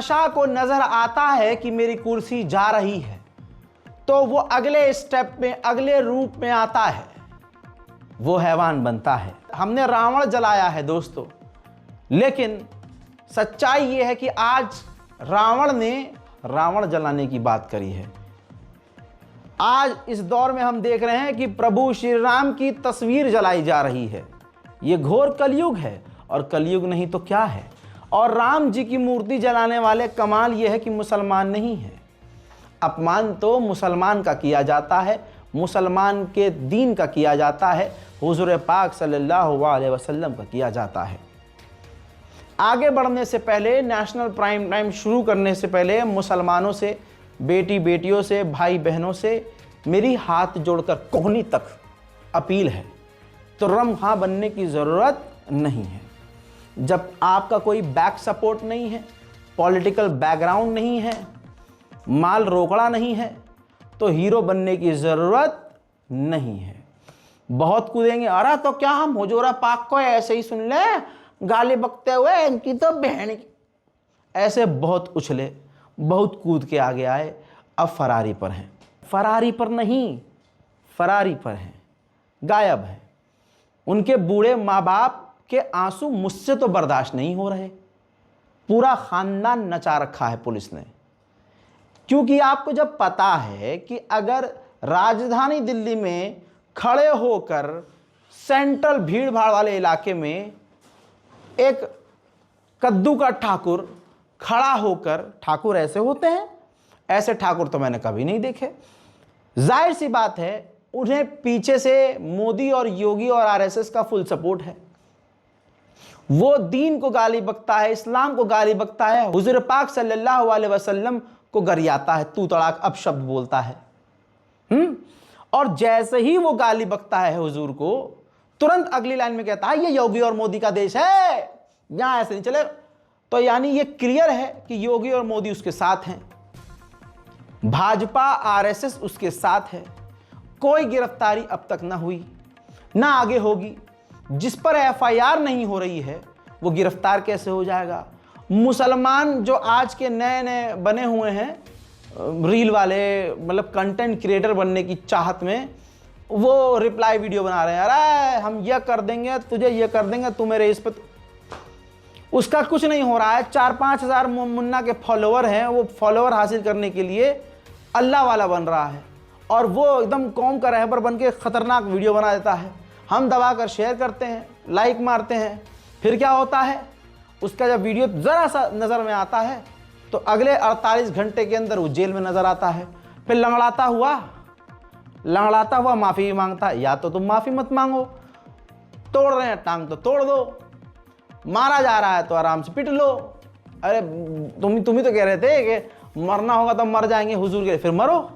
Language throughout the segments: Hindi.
शाह को नजर आता है कि मेरी कुर्सी जा रही है तो वो अगले स्टेप में, अगले रूप में आता है, वो हैवान बनता है। हमने रावण जलाया है दोस्तों, लेकिन सच्चाई ये है कि आज रावण ने रावण जलाने की बात करी है। आज इस दौर में हम देख रहे हैं कि प्रभु श्री राम की तस्वीर जलाई जा रही है। ये घोर कलयुग है, और कलयुग नहीं तो क्या है। और राम जी की मूर्ति जलाने वाले कमाल ये है कि मुसलमान नहीं है। अपमान तो मुसलमान का किया जाता है, मुसलमान के दीन का किया जाता है, हुजूर पाक सल्लल्लाहु अलैहि वसल्लम का किया जाता है। आगे बढ़ने से पहले, नेशनल प्राइम टाइम शुरू करने से पहले मुसलमानों से, बेटी बेटियों से, भाई बहनों से मेरी हाथ जोड़कर कोहनी तक अपील है, तुर्रम खां बनने की ज़रूरत नहीं है। जब आपका कोई बैक सपोर्ट नहीं है, पॉलिटिकल बैकग्राउंड नहीं है, माल रोकड़ा नहीं है, तो हीरो बनने की ज़रूरत नहीं है। बहुत कूदेंगे, अरे तो क्या हम हुजूर पाक को ऐसे ही सुन ले, गाली बकते हुए इनकी तो बहन की, ऐसे बहुत उछले, बहुत कूद के आगे आए, अब फरारी पर हैं। फरारी पर नहीं, फरारी पर हैं, गायब हैं। उनके बूढ़े माँ बाप के आंसू मुझसे तो बर्दाश्त नहीं हो रहे। पूरा खानदान नचा रखा है पुलिस ने, क्योंकि आपको जब पता है कि अगर राजधानी दिल्ली में खड़े होकर सेंट्रल भीड़ भाड़ वाले इलाके में एक कद्दू का ठाकुर खड़ा होकर, ठाकुर ऐसे होते हैं, ऐसे ठाकुर तो मैंने कभी नहीं देखे, जाहिर सी बात है उन्हें पीछे से मोदी और योगी और आरएसएस का फुल सपोर्ट है। वो दीन को गाली बकता है, इस्लाम को गाली बकता है, हुजूर पाक सल्लल्लाहु अलैहि वसल्लम को गरियाता है, तू तड़ाक अब शब्द बोलता है। और जैसे ही वो गाली बकता है हुजूर को, तुरंत अगली लाइन में कहता है ये योगी और मोदी का देश है, यहां ऐसे नहीं चले। तो यानी ये क्लियर है कि योगी और मोदी उसके साथ हैं, भाजपा आरएसएस उसके साथ है। कोई गिरफ्तारी अब तक ना हुई, ना आगे होगी। जिस पर एफआईआर नहीं हो रही है वो गिरफ्तार कैसे हो जाएगा? मुसलमान जो आज के नए नए बने हुए हैं रील वाले, मतलब कंटेंट क्रिएटर बनने की चाहत में, वो रिप्लाई वीडियो बना रहे हैं, अरे हम ये कर देंगे, तुझे ये कर देंगे, तू मेरे इस पर। उसका कुछ नहीं हो रहा है। 4-5 हज़ार मुन्ना के फॉलोवर हैं, वो फॉलोवर हासिल करने के लिए अल्लाह वाला बन रहा है, और वो एकदम कौम का रहबर बन के खतरनाक वीडियो बना देता है। हम दबाकर शेयर करते हैं, लाइक मारते हैं, फिर क्या होता है, उसका जब वीडियो ज़रा सा नज़र में आता है तो अगले 48 घंटे के अंदर वो जेल में नज़र आता है। फिर लंगड़ाता हुआ माफ़ी मांगता है। या तो तुम माफ़ी मत मांगो, तोड़ रहे हैं टांग तो तोड़ दो, मारा जा रहा है तो आराम से पिट लो। अरे तुम ही तो कह रहे थे कि मरना होगा तो मर जाएंगे हुजूर के, फिर मरो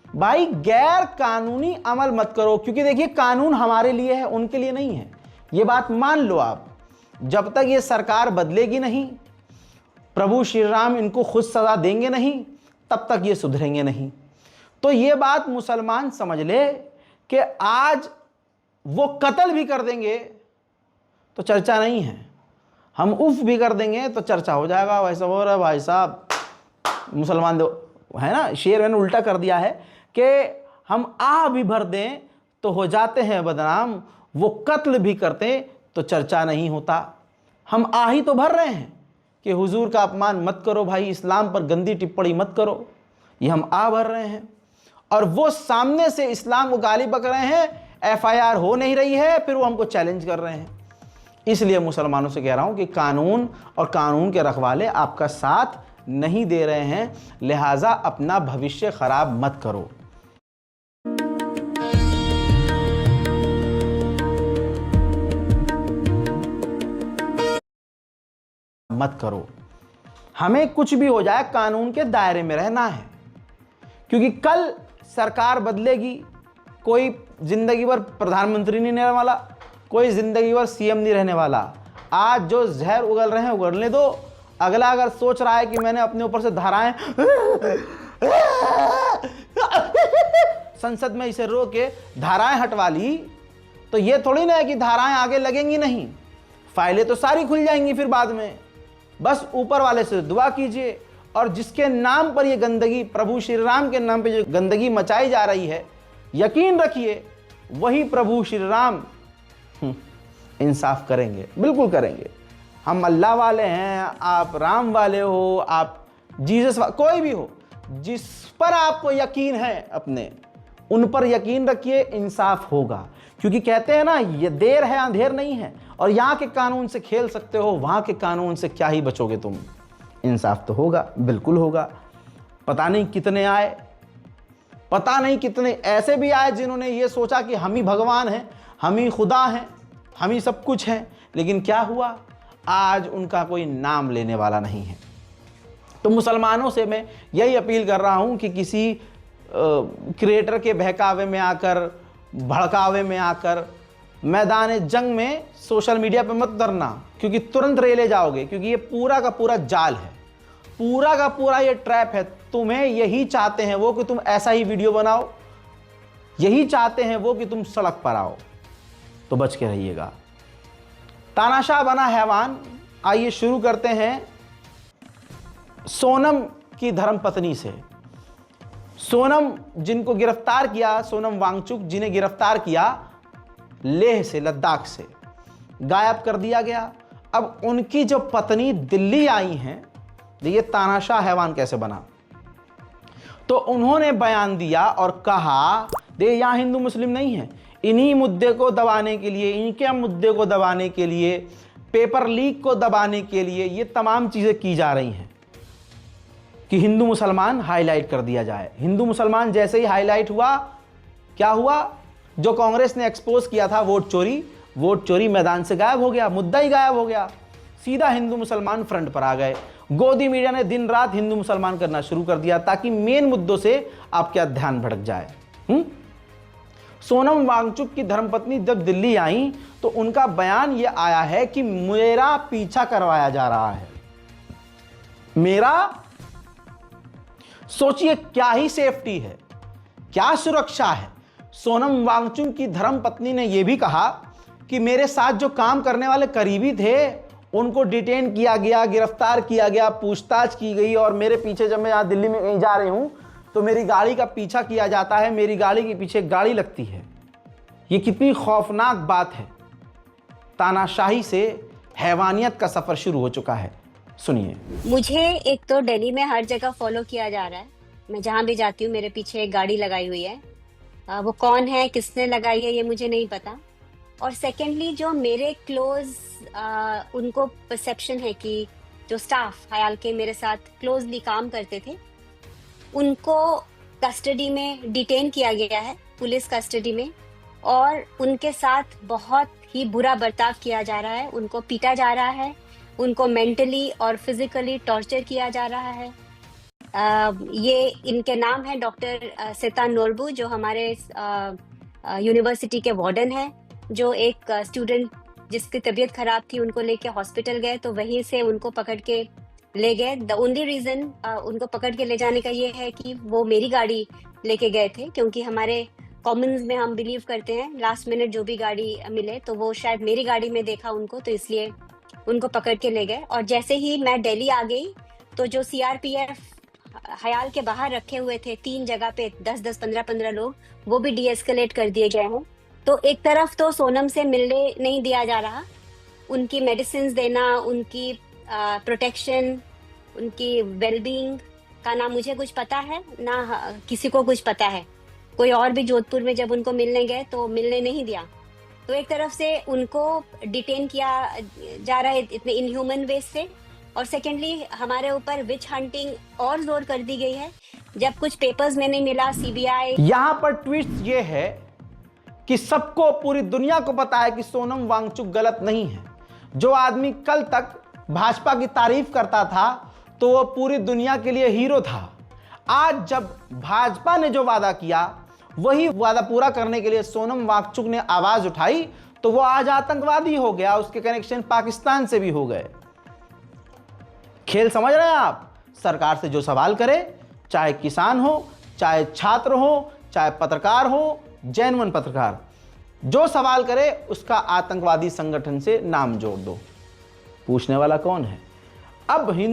भाई। गैर कानूनी अमल मत करो, क्योंकि देखिए कानून हमारे लिए है, उनके लिए नहीं है। ये बात मान लो आप। जब तक ये सरकार बदलेगी नहीं, प्रभु श्री राम इनको खुद सजा देंगे नहीं, तब तक ये सुधरेंगे नहीं। तो ये बात मुसलमान समझ ले कि आज वो कत्ल भी कर देंगे तो चर्चा नहीं है, हम उफ भी कर देंगे तो चर्चा हो जाएगा। वैसा हो रहा है भाई साहब, मुसलमान दो है ना, शेर मैंने उल्टा कर दिया है कि हम आ भी भर दें तो हो जाते हैं बदनाम, वो कत्ल भी करते तो चर्चा नहीं होता। हम आ ही तो भर रहे हैं कि हुजूर का अपमान मत करो भाई, इस्लाम पर गंदी टिप्पणी मत करो, ये हम आ भर रहे हैं। और वो सामने से इस्लाम को गाली बक रहे हैं, एफआईआर हो नहीं रही है, फिर वो हमको चैलेंज कर रहे हैं। इसलिए मुसलमानों से कह रहा हूं कि कानून और कानून के रखवाले आपका साथ नहीं दे रहे हैं, लिहाजा अपना भविष्य खराब मत करो। मत करो। हमें कुछ भी हो जाए कानून के दायरे में रहना है, क्योंकि कल सरकार बदलेगी, कोई जिंदगी भर प्रधानमंत्री नहीं रहने वाला, कोई जिंदगी भर सीएम नहीं रहने वाला। आज जो जहर उगल रहे हैं उगलने दो। अगला अगर सोच रहा है कि मैंने अपने ऊपर से धाराएं संसद में इसे रो के धाराएं हटवा ली, तो ये थोड़ी ना है कि धाराएं आगे लगेंगी नहीं, फाइलें तो सारी खुल जाएंगी फिर बाद में। बस ऊपर वाले से दुआ कीजिए, और जिसके नाम पर ये गंदगी, प्रभु श्री राम के नाम पे जो गंदगी मचाई जा रही है, यकीन रखिए वही प्रभु श्री राम इंसाफ करेंगे, बिल्कुल करेंगे। हम अल्लाह वाले हैं, आप राम वाले हो, आप जीसस कोई भी हो, जिस पर आपको यकीन है अपने, उन पर यकीन रखिए, इंसाफ होगा। क्योंकि कहते हैं ना, ये देर है अंधेर नहीं है, और यहाँ के कानून से खेल सकते हो, वहाँ के कानून से क्या ही बचोगे तुम। इंसाफ तो होगा, बिल्कुल होगा। पता नहीं कितने आए, पता नहीं कितने ऐसे भी आए जिन्होंने ये सोचा कि हम ही भगवान हैं, हम ही खुदा हैं, हम ही सब कुछ हैं, लेकिन क्या हुआ, आज उनका कोई नाम लेने वाला नहीं है। तो मुसलमानों से मैं यही अपील कर रहा हूँ कि किसी क्रिएटर के बहकावे में आकर, भड़कावे में आकर मैदान जंग में सोशल मीडिया पे मत उतरना, क्योंकि तुरंत रेले जाओगे। क्योंकि ये पूरा का पूरा जाल है, पूरा का पूरा ये ट्रैप है। तुम्हें यही चाहते हैं वो कि तुम ऐसा ही वीडियो बनाओ, यही चाहते हैं वो कि तुम सड़क पर आओ, तो बच के रहिएगा। तानाशाह बना हैवान। आइए शुरू करते हैं सोनम की धर्मपत्नी से। सोनम जिनको गिरफ्तार किया, सोनम वांगचुक जिन्हें गिरफ्तार किया लेह से, लद्दाख से गायब कर दिया गया। अब उनकी जो पत्नी दिल्ली आई हैं, देखिए तानाशाह हैवान कैसे बना। तो उन्होंने बयान दिया और कहा, देखिए यहाँ हिंदू मुस्लिम नहीं है, इन्हीं मुद्दे को दबाने के लिए, इनके मुद्दे को दबाने के लिए, पेपर लीक को दबाने के लिए ये तमाम चीज़ें की जा रही हैं कि हिंदू मुसलमान हाईलाइट कर दिया जाए। हिंदू मुसलमान जैसे ही हाईलाइट हुआ, क्या हुआ, जो कांग्रेस ने एक्सपोज किया था वोट चोरी मैदान से गायब हो गया, मुद्दा ही गायब हो गया। सीधा हिंदू मुसलमान फ्रंट पर आ गए। गोदी मीडिया ने दिन रात हिंदू मुसलमान करना शुरू कर दिया ताकि मेन मुद्दों से आपका ध्यान भटक जाए। सोनम वांगचुक की धर्मपत्नी जब दिल्ली आई तो उनका बयान यह आया है कि मेरा पीछा करवाया जा रहा है। मेरा, सोचिए क्या ही सेफ्टी है, क्या सुरक्षा है। सोनम वांगचुक की धर्मपत्नी ने यह भी कहा कि मेरे साथ जो काम करने वाले करीबी थे उनको डिटेन किया गया, गिरफ्तार किया गया, पूछताछ की गई, और मेरे पीछे जब मैं यहाँ दिल्ली में कहीं जा रही हूं तो मेरी गाड़ी का पीछा किया जाता है, मेरी गाड़ी के पीछे गाड़ी लगती है। ये कितनी खौफनाक बात है। तानाशाही से हैवानियत का सफर शुरू हो चुका है। सुनिए। मुझे एक तो दिल्ली में हर जगह फॉलो किया जा रहा है, मैं जहां भी जाती हूँ मेरे पीछे एक गाड़ी लगाई हुई है। वो कौन है, किसने लगाई है, ये मुझे नहीं पता। और सेकेंडली जो मेरे क्लोज उनको परसेप्शन है कि जो स्टाफ हयाल के मेरे साथ क्लोजली काम करते थे उनको कस्टडी में डिटेन किया गया है, पुलिस कस्टडी में, और उनके साथ बहुत ही बुरा बर्ताव किया जा रहा है। उनको पीटा जा रहा है, उनको मेंटली और फिजिकली टॉर्चर किया जा रहा है। ये इनके नाम है डॉक्टर सेता नोरबू, जो हमारे यूनिवर्सिटी के वार्डन है, जो एक स्टूडेंट जिसकी तबीयत खराब थी उनको लेके हॉस्पिटल गए तो वहीं से उनको पकड़ के ले गए। द ओनली रीजन उनको पकड़ के ले जाने का ये है कि वो मेरी गाड़ी लेके गए थे, क्योंकि हमारे कॉमन्स में हम बिलीव करते हैं लास्ट मिनट जो भी गाड़ी मिले तो वो शायद मेरी गाड़ी में देखा उनको, तो इसलिए उनको पकड़ के ले गए। और जैसे ही मैं दिल्ली आ गई तो जो सीआरपीएफ हयाल के बाहर रखे हुए थे 3 जगह पे 10-10, 15-15 लोग, वो भी डीएस्केलेट कर दिए गए हैं। तो एक तरफ तो सोनम से मिलने नहीं दिया जा रहा, उनकी मेडिसिन देना, उनकी प्रोटेक्शन, उनकी वेलबींग का ना मुझे कुछ पता है ना किसी को कुछ पता है। कोई और भी जोधपुर में जब उनको मिलने गए तो मिलने नहीं दिया। तो एक तरफ से उनको डिटेन किया जा रहा है इतने इनह्यूमन वे से, और सेकेंडली हमारे ऊपर विच हंटिंग और जोर कर दी गई है। जब कुछ पेपर्स में नहीं मिला, सीबीआई। यहां पर ट्विस्ट ये है कि सबको, पूरी दुनिया को पता है कि सोनम वांगचुक गलत नहीं है। जो आदमी कल तक भाजपा की तारीफ करता था तो वो पूरी दुनिया के लिए हीरो था। आज जब भाजपा ने जो वादा किया वही वादा पूरा करने के लिए सोनम वांगचुक ने आवाज उठाई तो वो आज आतंकवादी हो गया, उसके कनेक्शन पाकिस्तान से भी हो गए। खेल समझ रहे हैं आप? सरकार से जो सवाल करे, चाहे किसान हो, चाहे छात्र हो, चाहे पत्रकार हो, जेन्युइन पत्रकार, जो सवाल करे उसका आतंकवादी संगठन से नाम जोड़ दो। पूछने वाला कौन है? अब हिंदू